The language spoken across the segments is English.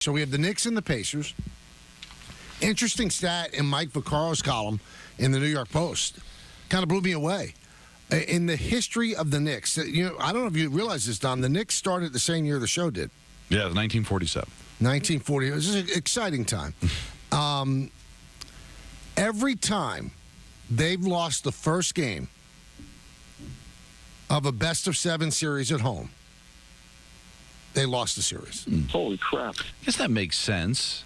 So we have the Knicks and the Pacers. Interesting stat in Mike Vaccaro's column in the New York Post. Kind of blew me away. In the history of the Knicks, I don't know if you realize this, Don, the Knicks started the same year the show did. Yeah, 1947. 1940. This is an exciting time. Every time they've lost the first game of a best-of-7 series at home, they lost the series. Holy crap. I guess that makes sense.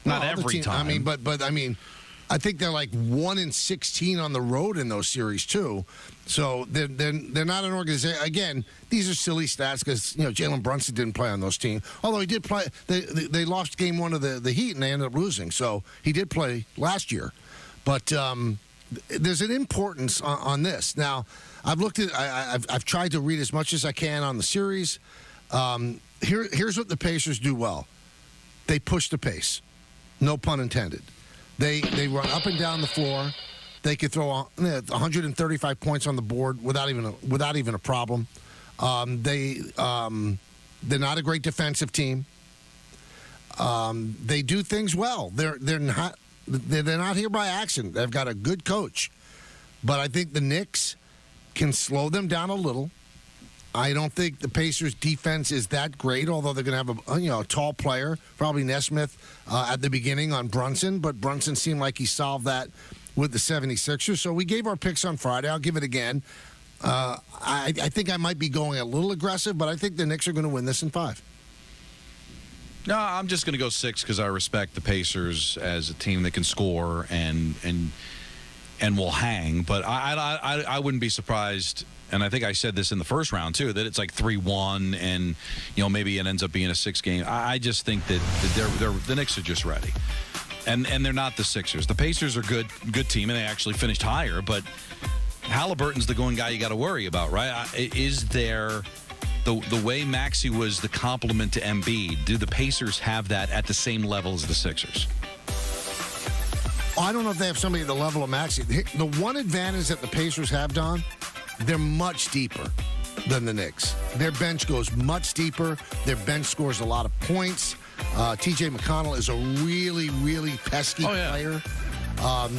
Not every time. I think they're like 1-16 on the road in those series too. So they're not an organization. Again, these are silly stats because Jalen Brunson didn't play on those teams. Although he did play, they lost game 1 of the Heat and they ended up losing. So he did play last year. But there's an importance on this. Now I've looked at, I've tried to read as much as I can on the series. Here's what the Pacers do well. They push the pace. No pun intended. They run up and down the floor. They could throw 135 points on the board without even a problem. They're not a great defensive team. They do things well. They're not here by accident. They've got a good coach, but I think the Knicks can slow them down a little. I don't think the Pacers' defense is that great, although they're going to have a tall player, probably Nesmith, at the beginning on Brunson. But Brunson seemed like he solved that with the 76ers. So we gave our picks on Friday. I'll give it again. I think I might be going a little aggressive, but I think the Knicks are going to win this in 5. No, I'm just going to go 6 because I respect the Pacers as a team that can score and will hang. But I wouldn't be surprised. And I think I said this in the first round, too, that it's like 3-1 and, maybe it ends up being a 6-game. I just think that the Knicks are just ready. And they're not the Sixers. The Pacers are good team, and they actually finished higher. But Halliburton's the going guy you got to worry about, right? Is there the way Maxey was the complement to Embiid, do the Pacers have that at the same level as the Sixers? I don't know if they have somebody at the level of Maxey. The one advantage that the Pacers have, Don, they're much deeper than the Knicks. Their bench goes much deeper. Their bench scores a lot of points. T.J. McConnell is a really, really pesky player.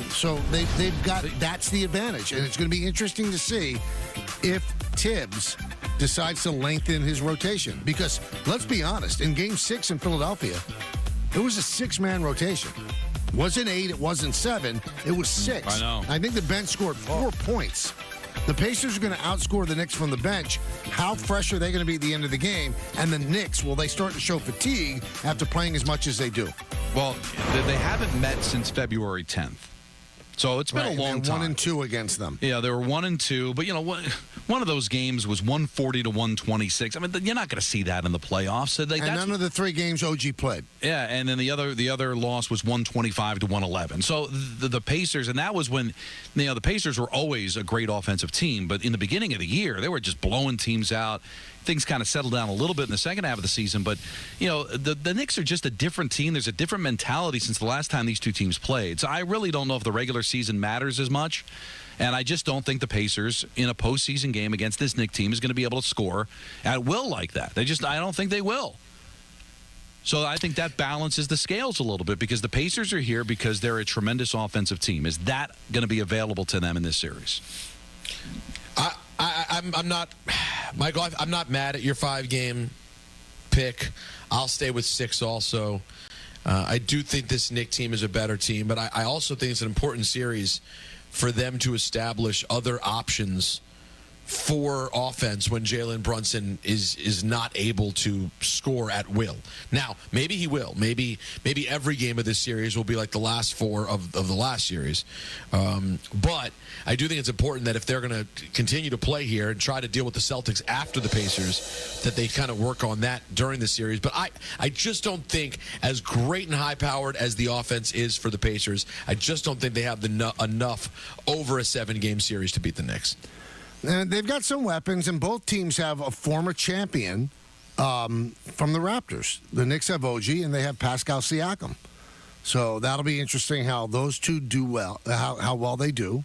So they've got that's the advantage. And it's going to be interesting to see if Tibbs decides to lengthen his rotation. Because let's be honest, in Game 6 in Philadelphia, it was a 6-man rotation. It wasn't 8, it wasn't 7, it was 6. I know. I think the bench scored 4 points. The Pacers are going to outscore the Knicks from the bench. How fresh are they going to be at the end of the game? And the Knicks, will they start to show fatigue after playing as much as they do? Well, they haven't met since February 10th. So it's been a long time. 1-2 against them. Yeah, they were 1-2, but one of those games was 140-126. I mean, you're not going to see that in the playoffs. So none of the 3 games OG played. Yeah, and then the other loss was 125-111. So the Pacers, and that was when the Pacers were always a great offensive team, but in the beginning of the year, they were just blowing teams out. Things kind of settled down a little bit in the second half of the season, but the Knicks are just a different team. There's a different mentality since the last time these two teams played. So I really don't know if the regular season matters as much, and I just don't think the Pacers in a postseason game against this Knicks team is going to be able to score at will like that. I don't think they will. So I think that balances the scales a little bit because the Pacers are here because they're a tremendous offensive team. Is that going to be available to them in this series? I'm not, Michael, I'm not mad at your 5-game pick. I'll stay with 6 also. I do think this Knicks team is a better team, but I also think it's an important series for them to establish other options for offense when Jalen Brunson is not able to score at will. Now, maybe he will. Maybe every game of this series will be like the last 4 of the last series. But I do think it's important that if they're going to continue to play here and try to deal with the Celtics after the Pacers, that they kind of work on that during the series. But I just don't think, as great and high-powered as the offense is for the Pacers, I just don't think they have enough over a 7-game series to beat the Knicks. They've got some weapons, and both teams have a former champion from the Raptors. The Knicks have OG, and they have Pascal Siakam. So that'll be interesting how those two do well, how well they do.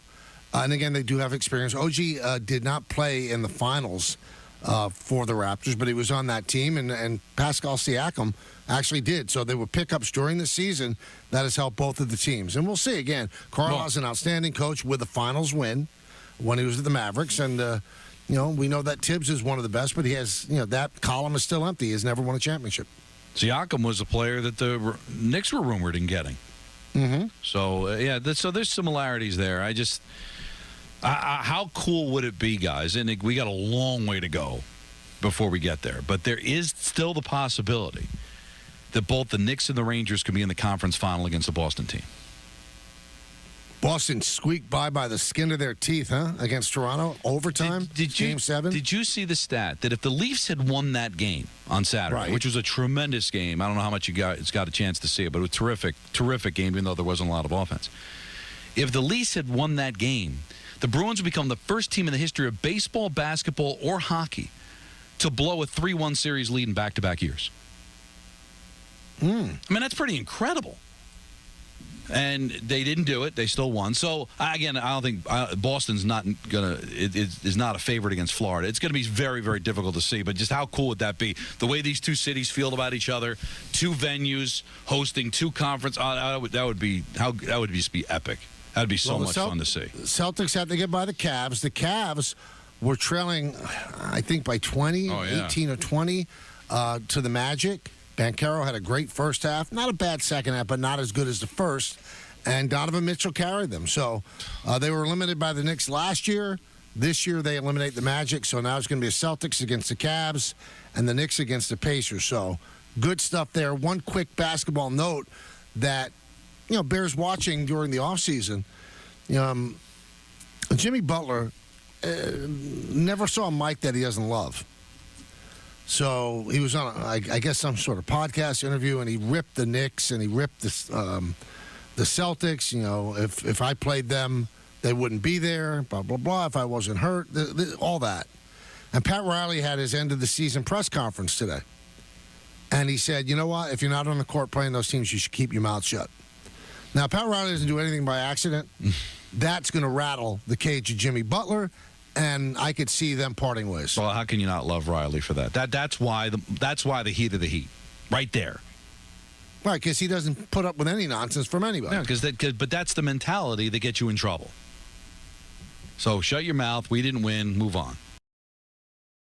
And again, they do have experience. OG did not play in the finals for the Raptors, but he was on that team. And Pascal Siakam actually did. So there were pickups during the season that has helped both of the teams. And we'll see again. Carlisle's an outstanding coach with a finals win when he was at the Mavericks. And, we know that Tibbs is one of the best, but he has, that column is still empty. He has never won a championship. Siakam was a player that the Knicks were rumored in getting. Mm-hmm. So, so there's similarities there. How cool would it be, guys? And we got a long way to go before we get there. But there is still the possibility that both the Knicks and the Rangers could be in the conference final against the Boston team. Boston squeaked by the skin of their teeth, huh? Against Toronto, overtime, Game 7. Did you see the stat that if the Leafs had won that game on Saturday, which was a tremendous game, I don't know how much it's got a chance to see it, but it was a terrific game, even though there wasn't a lot of offense. If the Leafs had won that game, the Bruins would become the first team in the history of baseball, basketball, or hockey to blow a 3-1 series lead in back-to-back years. I mean, that's pretty incredible. And they didn't do it. They still won. So, again, I don't think Boston's not going to – is not a favorite against Florida. It's going to be very, very difficult to see. But just how cool would that be? The way these two cities feel about each other, two venues hosting two conference that would just be epic. That would be so much fun to see. Celtics had to get by the Cavs. The Cavs were trailing, I think, by 20, 18 or 20 to the Magic. Banchero had a great first half. Not a bad second half, but not as good as the first. And Donovan Mitchell carried them. So they were eliminated by the Knicks last year. This year they eliminate the Magic. So now it's going to be a Celtics against the Cavs and the Knicks against the Pacers. So good stuff there. One quick basketball note that, bears watching during the offseason. Jimmy Butler never saw a mic that he doesn't love. So he was on, I guess, some sort of podcast interview, and he ripped the Knicks and he ripped the Celtics. If I played them, they wouldn't be there, blah, blah, blah, if I wasn't hurt, all that. And Pat Riley had his end-of-the-season press conference today. And he said, you know what, if you're not on the court playing those teams, you should keep your mouth shut. Now, Pat Riley doesn't do anything by accident. That's going to rattle the cage of Jimmy Butler. And I could see them parting ways. Well, how can you not love Riley for that? That's why the heat of the heat, right there. Right, because he doesn't put up with any nonsense from anybody. Yeah, but that's the mentality that gets you in trouble. So shut your mouth. We didn't win. Move on.